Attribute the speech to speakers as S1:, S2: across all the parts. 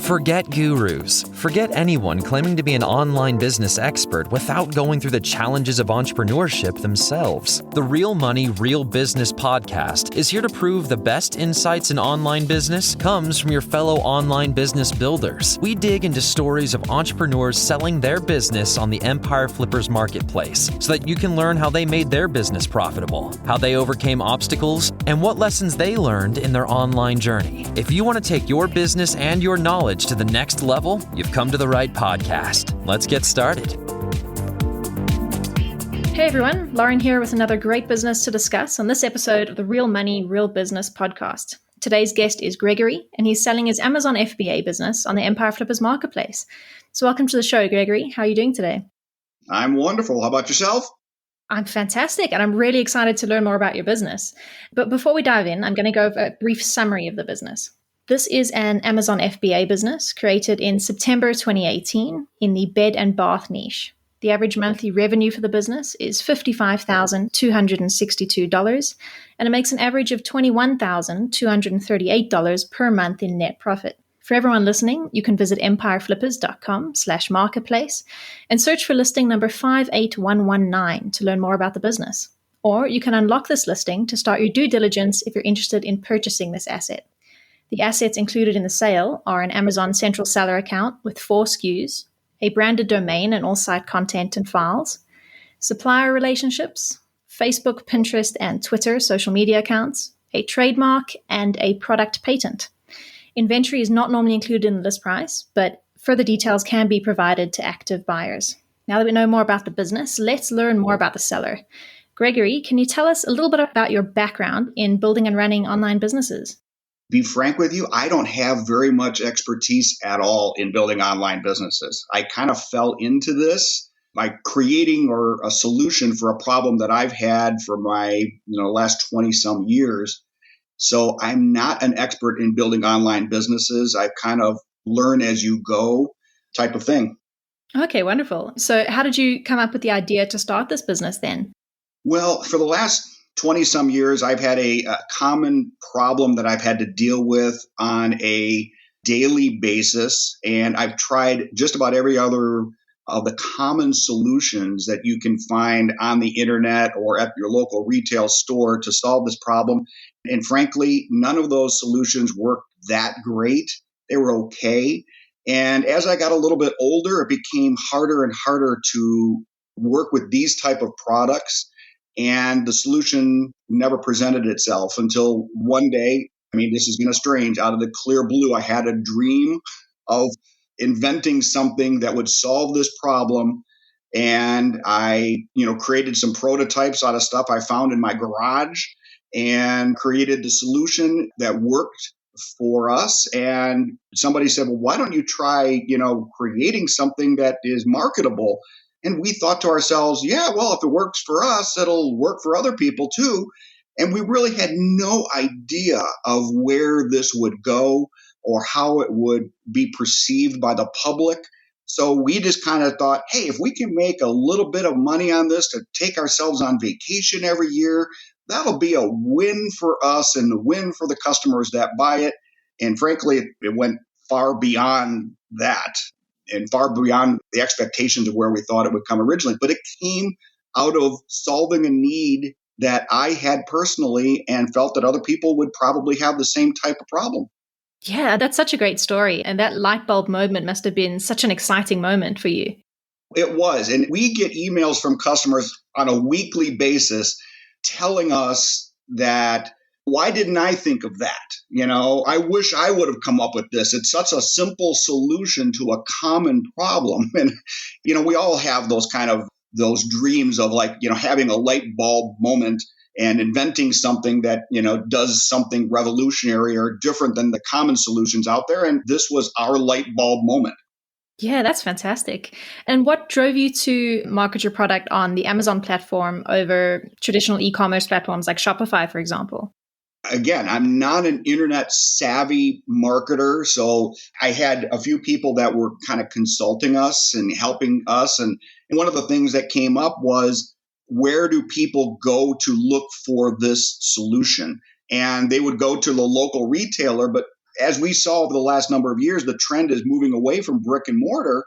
S1: Forget gurus. Forget anyone claiming to be an online business expert without going through the challenges of entrepreneurship themselves. The Real Money, Real Business podcast is here to prove the best insights in online business comes from your fellow online business builders. We dig into stories of entrepreneurs selling their business on the Empire Flippers marketplace so that you can learn how they made their business profitable, how they overcame obstacles, and what lessons they learned in their online journey. If you want to take your business and your knowledge to the next level, you've come to the right podcast. Let's get started.
S2: Hey everyone, Lauren here with another great business to discuss on this episode of the Real Money, Real Business podcast. Today's guest is Gregory, and he's selling his Amazon FBA business on the Empire Flippers marketplace. So welcome to the show, Gregory. How are you doing today?
S3: I'm wonderful. How about yourself?
S2: I'm fantastic, and I'm really excited to learn more about your business. But before we dive in, I'm going to go over a brief summary of the business. This is an Amazon FBA business created in September 2018 in the bed and bath niche. The average monthly revenue for the business is $55,262, and it makes an average of $21,238 per month in net profit. For everyone listening, you can visit empireflippers.com/marketplace and search for listing number 58119 to learn more about the business. Or you can unlock this listing to start your due diligence if you're interested in purchasing this asset. The assets included in the sale are an Amazon Central Seller account with 4 SKUs, a branded domain and all site content and files, supplier relationships, Facebook, Pinterest, and Twitter social media accounts, a trademark, and a product patent. Inventory is not normally included in the list price, but further details can be provided to active buyers. Now that we know more about the business, let's learn more about the seller. Gregory, can you tell us a little bit about your background in building and running online businesses?
S3: Be frank with you, I don't have very much expertise at all in building online businesses. I kind of fell into this by creating a solution for a problem that I've had for my last 20 some years. So I'm not an expert in building online businesses. I kind of learn as you go type of thing.
S2: Okay, wonderful. So how did you come up with the idea to start this business then?
S3: Well, for the last 20 some years, I've had a common problem that I've had to deal with on a daily basis. And I've tried just about every other of the common solutions that you can find on the internet or at your local retail store to solve this problem. And frankly, none of those solutions worked that great. They were okay. And as I got a little bit older, it became harder and harder to work with these type of products. And the solution never presented itself until one day, this is kind of strange, out of the clear blue, I had a dream of inventing something that would solve this problem. And I, created some prototypes out of stuff I found in my garage and created the solution that worked for us. And somebody said, well, why don't you try, creating something that is marketable? And we thought to ourselves, yeah, well, if it works for us, it'll work for other people too. And we really had no idea of where this would go or how it would be perceived by the public. So we just kind of thought, hey, if we can make a little bit of money on this to take ourselves on vacation every year, that'll be a win for us and a win for the customers that buy it. And frankly, it went far beyond that. And far beyond the expectations of where we thought it would come originally. But it came out of solving a need that I had personally and felt that other people would probably have the same type of problem.
S2: Yeah, that's such a great story. And that light bulb moment must have been such an exciting moment for you.
S3: It was. And we get emails from customers on a weekly basis telling us that, why didn't I think of that? I wish I would have come up with this. It's such a simple solution to a common problem. And, we all have those dreams of having a light bulb moment and inventing something that, does something revolutionary or different than the common solutions out there. And this was our light bulb moment.
S2: Yeah, that's fantastic. And what drove you to market your product on the Amazon platform over traditional e-commerce platforms like Shopify, for example?
S3: Again, I'm not an internet savvy marketer, so I had a few people that were kind of consulting us and helping us. And one of the things that came up was, where do people go to look for this solution? And they would go to the local retailer, but as we saw over the last number of years, the trend is moving away from brick and mortar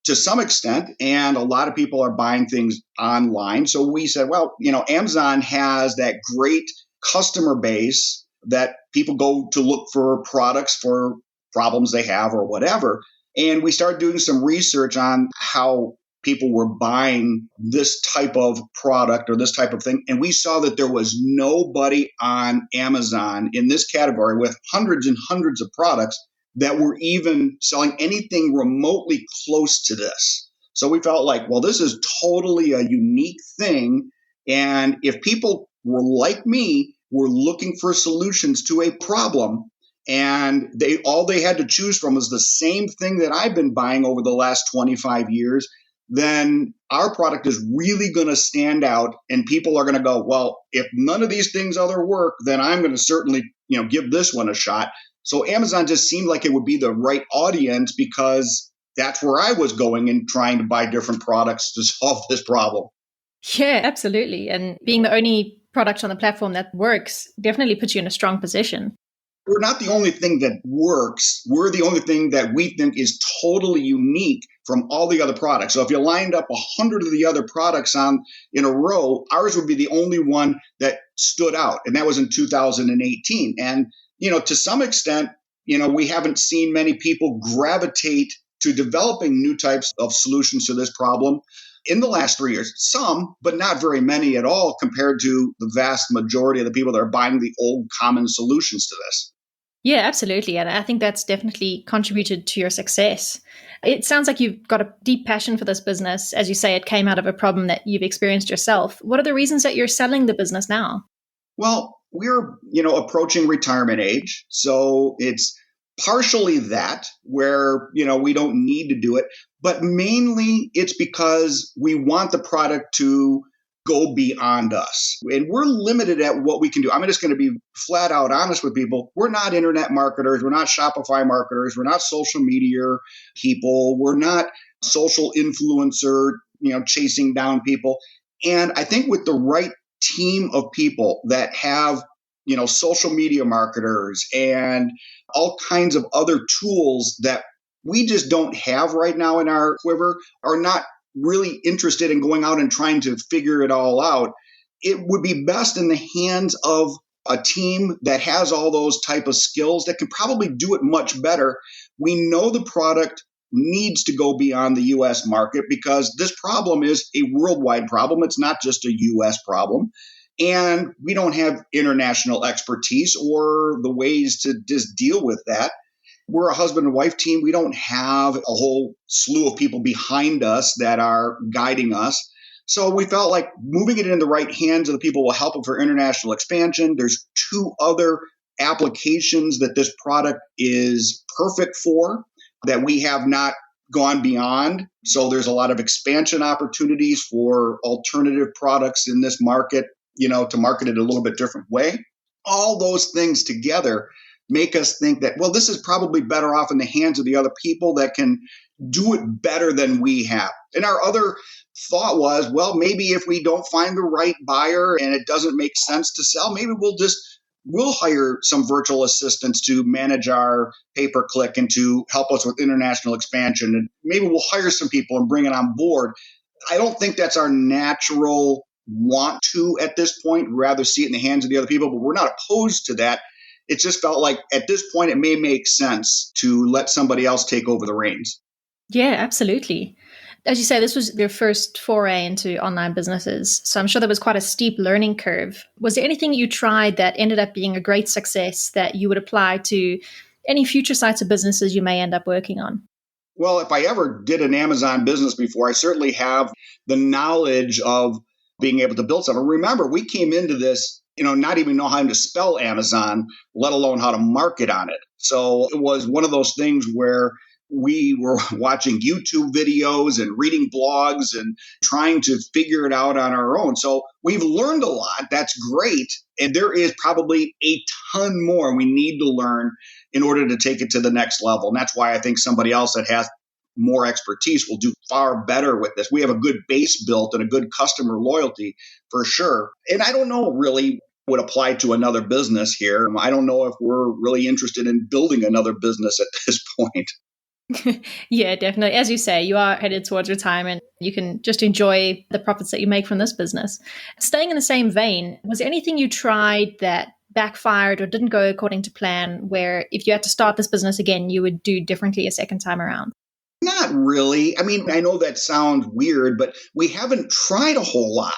S3: to some extent, and a lot of people are buying things online. So we said, well, Amazon has that great customer base that people go to look for products for problems they have or whatever. And we started doing some research on how people were buying this type of product or this type of thing. And we saw that there was nobody on Amazon in this category with hundreds and hundreds of products that were even selling anything remotely close to this. So we felt like, well, this is totally a unique thing. And if people were like me, were looking for solutions to a problem, and all they had to choose from was the same thing that I've been buying over the last 25 years, then our product is really going to stand out, and people are going to go, well, if none of these things other work, then I'm going to certainly, give this one a shot. So Amazon just seemed like it would be the right audience because that's where I was going and trying to buy different products to solve this problem.
S2: Yeah, absolutely. And being the only product on the platform that works definitely puts you in a strong position.
S3: We're not the only thing that works. We're the only thing that we think is totally unique from all the other products. So if you lined up 100 of the other products in a row, ours would be the only one that stood out. And that was in 2018. And, to some extent, we haven't seen many people gravitate to developing new types of solutions to this problem in the last 3 years. Some, but not very many at all compared to the vast majority of the people that are buying the old common solutions to this.
S2: Yeah, absolutely. And I think that's definitely contributed to your success. It sounds like you've got a deep passion for this business. As you say, it came out of a problem that you've experienced yourself. What are the reasons that you're selling the business now?
S3: Well, we're, approaching retirement age. So it's partially that where, we don't need to do it, but mainly it's because we want the product to go beyond us. And we're limited at what we can do. I'm just going to be flat out honest with people. We're not internet marketers. We're not Shopify marketers. We're not social media people. We're not social influencer, chasing down people. And I think with the right team of people that have, social media marketers and all kinds of other tools that we just don't have right now in our quiver, are not really interested in going out and trying to figure it all out, it would be best in the hands of a team that has all those type of skills that can probably do it much better. We know the product needs to go beyond the U.S. market because this problem is a worldwide problem. It's not just a U.S. problem. And we don't have international expertise or the ways to just deal with that. We're a husband and wife team. We don't have a whole slew of people behind us that are guiding us. So we felt like moving it in the right hands of the people will help it for international expansion. There's 2 other applications that this product is perfect for that we have not gone beyond. So there's a lot of expansion opportunities for alternative products in this market, to market it a little bit different way. All those things together make us think that, well, this is probably better off in the hands of the other people that can do it better than we have. And our other thought was, well, maybe if we don't find the right buyer and it doesn't make sense to sell, maybe we'll hire some virtual assistants to manage our pay-per-click and to help us with international expansion. And maybe we'll hire some people and bring it on board. I don't think that's our natural want to at this point, rather see it in the hands of the other people, but we're not opposed to that. It just felt like at this point, it may make sense to let somebody else take over the reins.
S2: Yeah, absolutely. As you say, this was your first foray into online businesses. So I'm sure there was quite a steep learning curve. Was there anything you tried that ended up being a great success that you would apply to any future sites of businesses you may end up working on?
S3: Well, if I ever did an Amazon business before, I certainly have the knowledge of being able to build something. Remember, we came into this, not even know how to spell Amazon, let alone how to market on it. So it was one of those things where we were watching YouTube videos and reading blogs and trying to figure it out on our own. So we've learned a lot. That's great. And there is probably a ton more we need to learn in order to take it to the next level. And that's why I think somebody else that has more expertise will do far better with this. We have a good base built and a good customer loyalty for sure. And I don't know really would apply to another business here. I don't know if we're really interested in building another business at this point.
S2: Yeah, definitely. As you say, you are headed towards retirement. You can just enjoy the profits that you make from this business. Staying in the same vein, was there anything you tried that backfired or didn't go according to plan, where if you had to start this business again, you would do differently a second time around?
S3: Not really. I mean, I know that sounds weird, but we haven't tried a whole lot.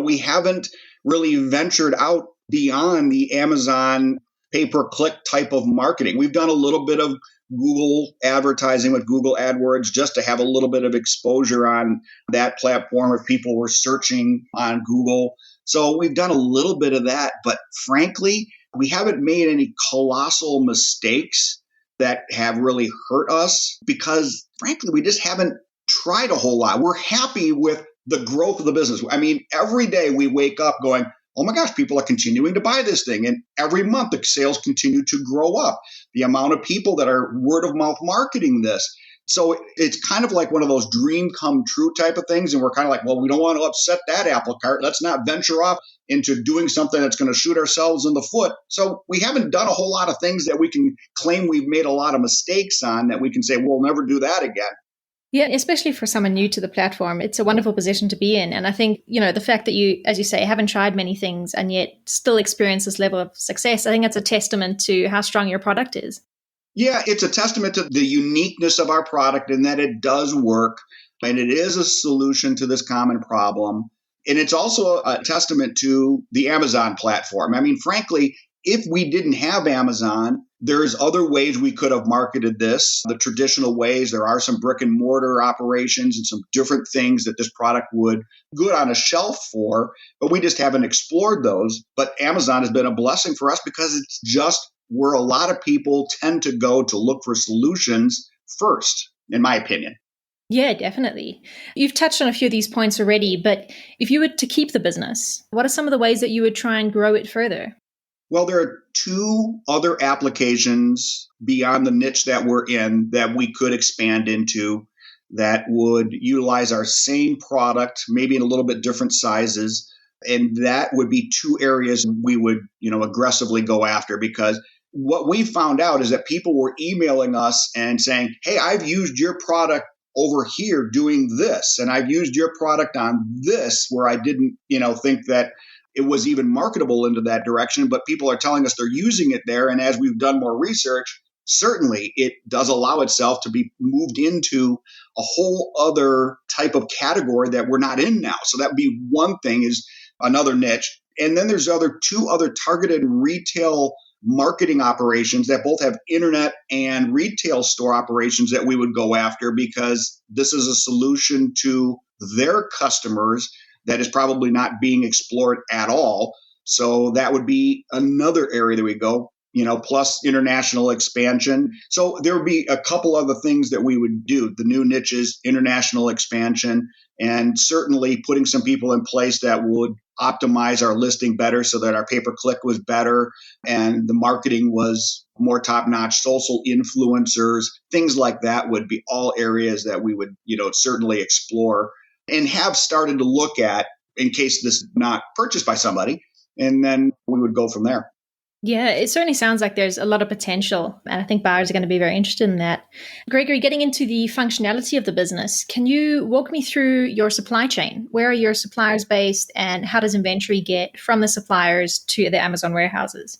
S3: We haven't really ventured out beyond the Amazon pay-per-click type of marketing. We've done a little bit of Google advertising with Google AdWords just to have a little bit of exposure on that platform if people were searching on Google. So we've done a little bit of that, but frankly, we haven't made any colossal mistakes that have really hurt us because frankly, we just haven't tried a whole lot. We're happy with the growth of the business. I mean, every day we wake up going, oh my gosh, people are continuing to buy this thing. And every month the sales continue to grow up. The amount of people that are word of mouth marketing this. So it's kind of like one of those dream come true type of things. And we're kind of like, well, we don't want to upset that apple cart. Let's not venture off into doing something that's going to shoot ourselves in the foot. So we haven't done a whole lot of things that we can claim we've made a lot of mistakes on that we can say, we'll never do that again.
S2: Yeah, especially for someone new to the platform, it's a wonderful position to be in. And I think, the fact that you, as you say, haven't tried many things and yet still experience this level of success, I think that's a testament to how strong your product is.
S3: Yeah, it's a testament to the uniqueness of our product and that it does work and it is a solution to this common problem. And it's also a testament to the Amazon platform. I mean, frankly, if we didn't have Amazon, there's other ways we could have marketed this, the traditional ways. There are some brick and mortar operations and some different things that this product would good on a shelf for, but we just haven't explored those. But Amazon has been a blessing for us because it's just where a lot of people tend to go to look for solutions first, in my opinion.
S2: Yeah, definitely. You've touched on a few of these points already, but if you were to keep the business, what are some of the ways that you would try and grow it further?
S3: Well, there are two other applications beyond the niche that we're in that we could expand into that would utilize our same product, maybe in a little bit different sizes. And that would be two areas we would, aggressively go after because what we found out is that people were emailing us and saying, hey, I've used your product over here doing this, and I've used your product on this where I didn't, think that it was even marketable into that direction, but people are telling us they're using it there. And as we've done more research, certainly it does allow itself to be moved into a whole other type of category that we're not in now. So that would be one thing, is another niche. And then there's two other targeted retail marketing operations that both have internet and retail store operations that we would go after because this is a solution to their customers that is probably not being explored at all. So that would be another area that we go, plus international expansion. So there would be a couple other things that we would do. The new niches, international expansion, and certainly putting some people in place that would optimize our listing better so that our pay-per-click was better and the marketing was more top-notch. Social influencers, things like that would be all areas that we would, certainly explore and have started to look at in case this is not purchased by somebody. And then we would go from there.
S2: Yeah, it certainly sounds like there's a lot of potential. And I think buyers are going to be very interested in that. Gregory, getting into the functionality of the business, can you walk me through your supply chain? Where are your suppliers based and how does inventory get from the suppliers to the Amazon warehouses?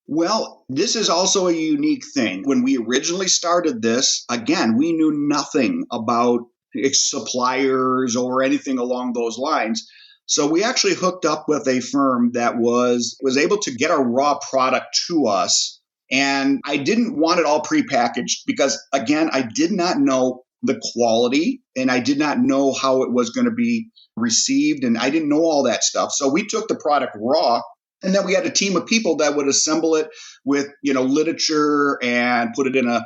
S3: Well, this is also a unique thing. When we originally started this, again, we knew nothing about suppliers or anything along those lines. So we actually hooked up with a firm that was able to get our raw product to us. And I didn't want it all prepackaged because, again, I did not know the quality and I did not know how it was going to be received. And I didn't know all that stuff. So we took the product raw. And then we had a team of people that would assemble it with, literature and put it in a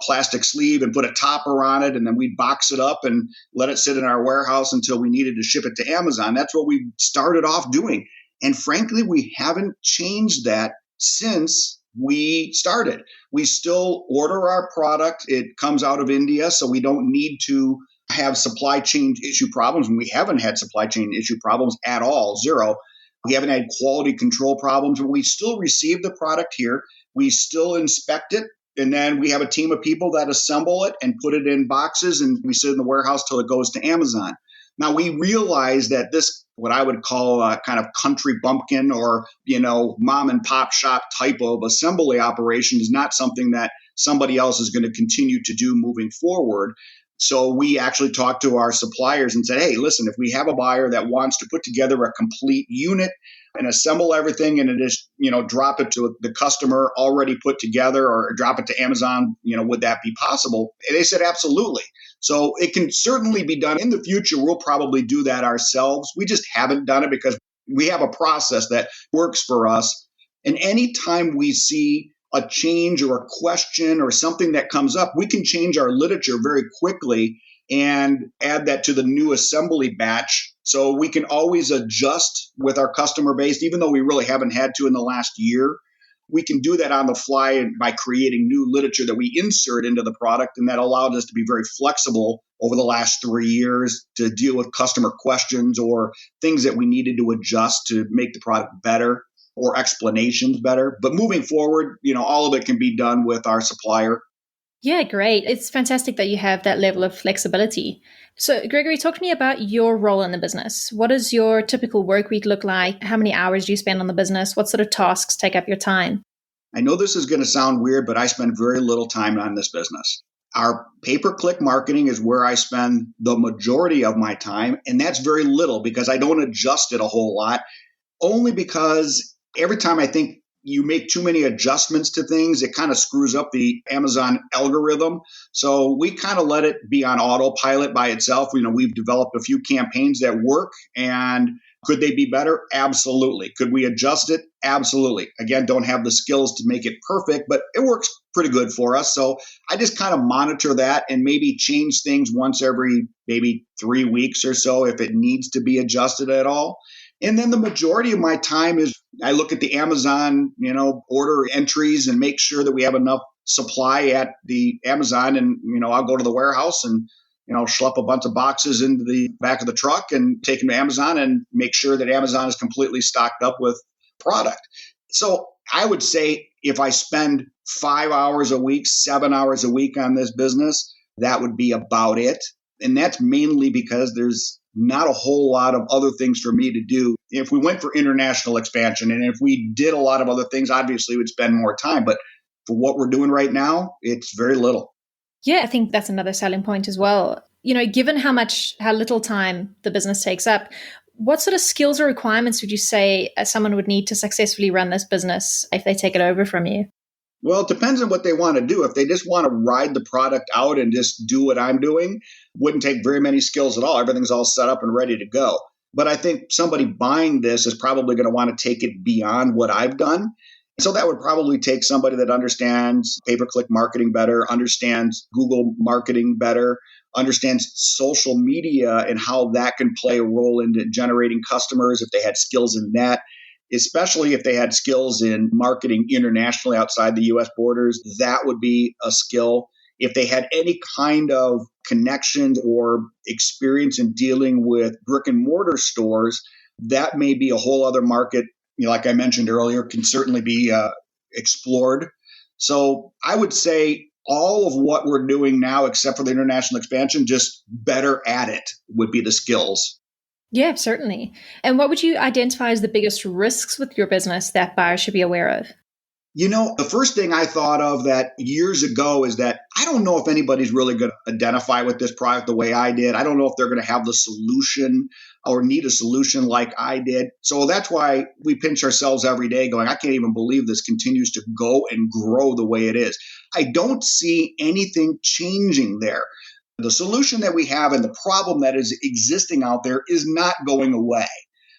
S3: plastic sleeve and put a topper on it. And then we'd box it up and let it sit in our warehouse until we needed to ship it to Amazon. That's what we started off doing. And frankly, we haven't changed that since we started. We still order our product. It comes out of India, so we don't need to have supply chain issue problems. And we haven't had supply chain issue problems at all, zero. We haven't had quality control problems, but we still receive the product here. We still inspect it. And then we have a team of people that assemble it and put it in boxes, and we sit in the warehouse till it goes to Amazon. Now, we realize that this, what I would call a kind of country bumpkin or, mom and pop shop type of assembly operation is not something that somebody else is going to continue to do moving forward. So we actually talked to our suppliers and said, hey, listen, if we have a buyer that wants to put together a complete unit and assemble everything and just, drop it to the customer already put together or drop it to Amazon, would that be possible? And they said, absolutely. So it can certainly be done. In the future, we'll probably do that ourselves. We just haven't done it because we have a process that works for us. And anytime we see a change or a question or something that comes up, we can change our literature very quickly and add that to the new assembly batch. So we can always adjust with our customer base, even though we really haven't had to in the last year. We can do that on the fly by creating new literature that we insert into the product. And that allowed us to be very flexible over the last 3 years to deal with customer questions or things that we needed to adjust to make the product better or explanations better. But moving forward, all of it can be done with our supplier.
S2: Yeah, great. It's fantastic that you have that level of flexibility. So, Gregory, talk to me about your role in the business. What does your typical work week look like? How many hours do you spend on the business? What sort of tasks take up your time?
S3: I know this is going to sound weird, but I spend very little time on this business. Our pay-per-click marketing is where I spend the majority of my time, and that's very little because I don't adjust it a whole lot, only because every time I think you make too many adjustments to things, it kind of screws up the Amazon algorithm. So we kind of let it be on autopilot by itself. We've developed a few campaigns that work, and could they be better? Absolutely. Could we adjust it? Absolutely. Again, don't have the skills to make it perfect, but it works pretty good for us. So I just kind of monitor that and maybe change things once every maybe 3 weeks or so if it needs to be adjusted at all. And then the majority of my time is I look at the Amazon, order entries and make sure that we have enough supply at the Amazon. And, I'll go to the warehouse and, schlep a bunch of boxes into the back of the truck and take them to Amazon and make sure that Amazon is completely stocked up with product. So I would say if I spend 5 hours a week, 7 hours a week on this business, that would be about it. And that's mainly because there's not a whole lot of other things for me to do. If we went for international expansion and if we did a lot of other things, obviously we'd spend more time. But for what we're doing right now, it's very little.
S2: Yeah, I think that's another selling point as well. Given how little time the business takes up, what sort of skills or requirements would you say someone would need to successfully run this business if they take it over from you?
S3: Well, it depends on what they want to do. If they just want to ride the product out and just do what I'm doing, wouldn't take very many skills at all. Everything's all set up and ready to go. But I think somebody buying this is probably going to want to take it beyond what I've done. So that would probably take somebody that understands pay-per-click marketing better, understands Google marketing better, understands social media and how that can play a role in generating customers if they had skills in that. Especially if they had skills in marketing internationally outside the US borders, that would be a skill. If they had any kind of connections or experience in dealing with brick and mortar stores, that may be a whole other market, like I mentioned earlier, can certainly be explored. So I would say all of what we're doing now, except for the international expansion, just better at it would be the skills.
S2: Yeah, certainly. And what would you identify as the biggest risks with your business that buyers should be aware of?
S3: The first thing I thought of that years ago is that I don't know if anybody's really going to identify with this product the way I did. I don't know if they're going to have the solution or need a solution like I did. So that's why we pinch ourselves every day going, I can't even believe this continues to go and grow the way it is. I don't see anything changing there. The solution that we have and the problem that is existing out there is not going away.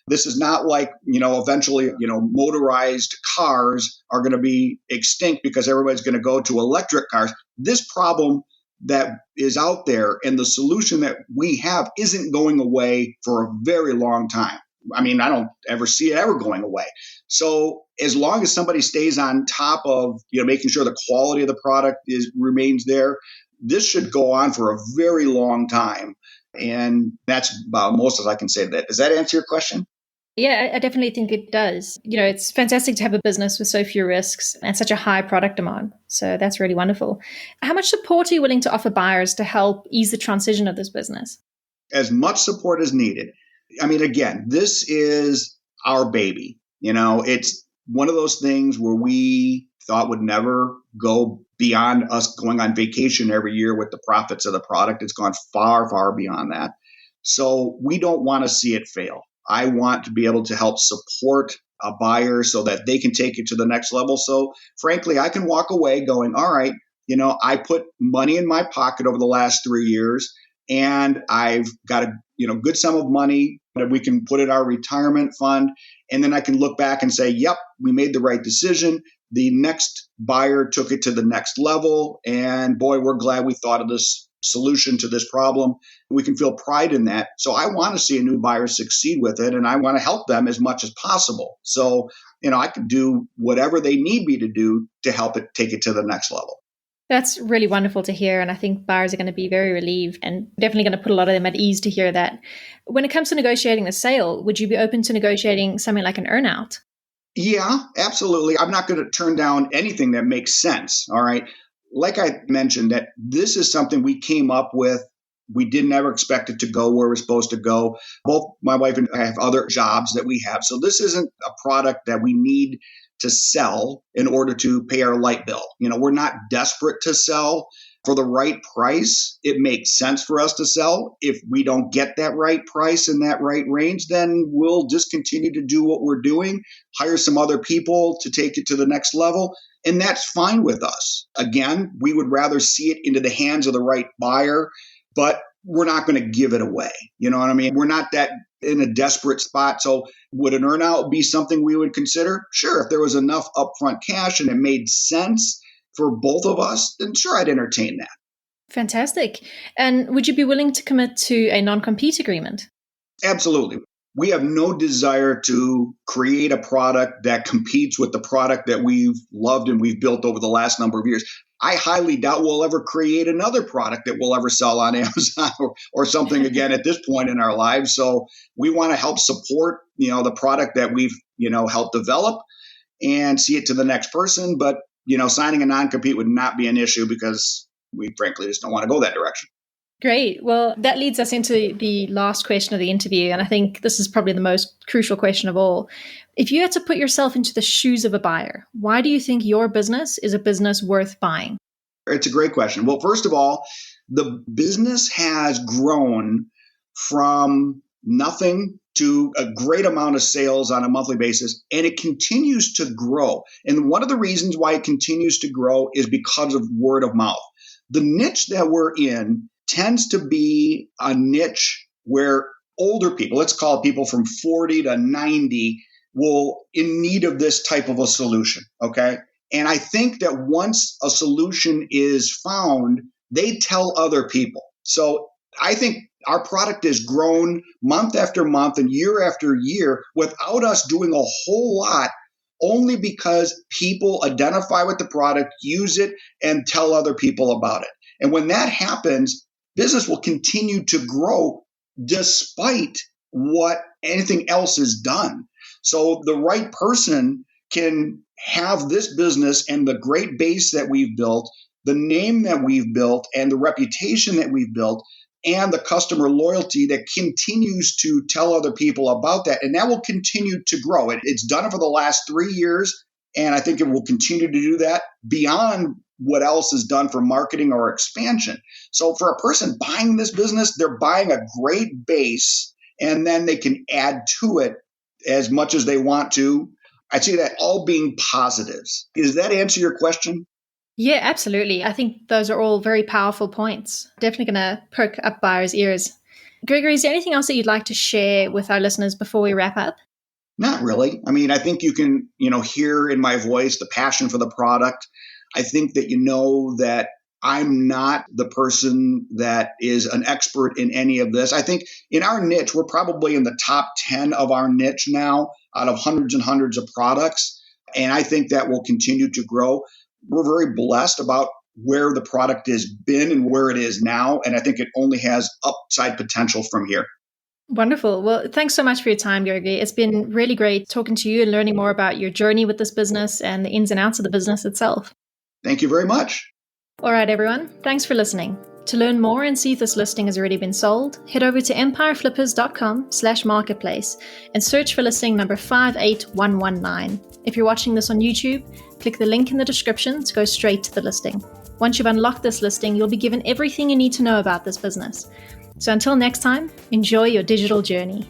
S3: This is not like, eventually, motorized cars are going to be extinct because everybody's going to go to electric cars. This problem that is out there and the solution that we have isn't going away for a very long time. I mean, I don't ever see it ever going away. So as long as somebody stays on top of, making sure the quality of the product remains there, this should go on for a very long time. And that's about most as I can say to that. Does that answer your question?
S2: Yeah, I definitely think it does. It's fantastic to have a business with so few risks and such a high product demand. So that's really wonderful. How much support are you willing to offer buyers to help ease the transition of this business?
S3: As much support as needed. I mean, again, this is our baby. It's one of those things where we thought would never go beyond us going on vacation every year with the profits of the product. It's gone far, far beyond that. So we don't want to see it fail. I want to be able to help support a buyer so that they can take it to the next level. So frankly, I can walk away going, all right, I put money in my pocket over the last 3 years, and I've got a good sum of money that we can put in our retirement fund. And then I can look back and say, yep, we made the right decision. The next buyer took it to the next level. And boy, we're glad we thought of this solution to this problem. We can feel pride in that. So I want to see a new buyer succeed with it, and I want to help them as much as possible. So, I can do whatever they need me to do to help it take it to the next level.
S2: That's really wonderful to hear. And I think buyers are going to be very relieved and definitely going to put a lot of them at ease to hear that. When it comes to negotiating the sale, would you be open to negotiating something like an earnout?
S3: Yeah, absolutely. I'm not going to turn down anything that makes sense. All right. Like I mentioned, that this is something we came up with. We didn't ever expect it to go where we're supposed to go. Both my wife and I have other jobs that we have. So this isn't a product that we need to sell in order to pay our light bill. We're not desperate to sell. For the right price, it makes sense for us to sell. If we don't get that right price in that right range, then we'll just continue to do what we're doing, hire some other people to take it to the next level. And that's fine with us. Again, we would rather see it into the hands of the right buyer, but we're not going to give it away. You know what I mean? We're not that in a desperate spot. So would an earnout be something we would consider? Sure. If there was enough upfront cash and it made sense for both of us, then sure, I'd entertain that.
S2: Fantastic. And would you be willing to commit to a non-compete agreement?
S3: Absolutely. We have no desire to create a product that competes with the product that we've loved and we've built over the last number of years. I highly doubt we'll ever create another product that we'll ever sell on Amazon or something again at this point in our lives. So we want to help support, the product that we've, helped develop and see it to the next person. But, signing a non-compete would not be an issue because we frankly just don't want to go that direction.
S2: Great. Well, that leads us into the last question of the interview. And I think this is probably the most crucial question of all. If you had to put yourself into the shoes of a buyer, why do you think your business is a business worth buying?
S3: It's a great question. Well, first of all, the business has grown from nothing to a great amount of sales on a monthly basis, and it continues to grow. And one of the reasons why it continues to grow is because of word of mouth. The niche that we're in tends to be a niche where older people, let's call it people from 40 to 90, will in need of this type of a solution. Okay. And I think that once a solution is found, they tell other people. So I think our product has grown month after month and year after year without us doing a whole lot, only because people identify with the product, use it, and tell other people about it. And when that happens, business will continue to grow despite what anything else is done. So the right person can have this business and the great base that we've built, the name that we've built, and the reputation that we've built, and the customer loyalty that continues to tell other people about that. And that will continue to grow. It's done it for the last 3 years, and I think it will continue to do that beyond what else is done for marketing or expansion. So for a person buying this business, they're buying a great base, and then they can add to it as much as they want to. I see that all being positives. Does that answer your question?
S2: Yeah, absolutely. I think those are all very powerful points. Definitely going to perk up buyers' ears. Gregory, is there anything else that you'd like to share with our listeners before we wrap up?
S3: Not really. I mean, I think you can, hear in my voice the passion for the product. I think that that I'm not the person that is an expert in any of this. I think in our niche, we're probably in the top 10 of our niche now out of hundreds and hundreds of products. And I think that will continue to grow. We're very blessed about where the product has been and where it is now. And I think it only has upside potential from here.
S2: Wonderful. Well, thanks so much for your time, Georgi. It's been really great talking to you and learning more about your journey with this business and the ins and outs of the business itself.
S3: Thank you very much.
S2: All right, everyone. Thanks for listening. To learn more and see if this listing has already been sold, head over to empireflippers.com/marketplace and search for listing number 58119. If you're watching this on YouTube, click the link in the description to go straight to the listing. Once you've unlocked this listing, you'll be given everything you need to know about this business. So until next time, enjoy your digital journey.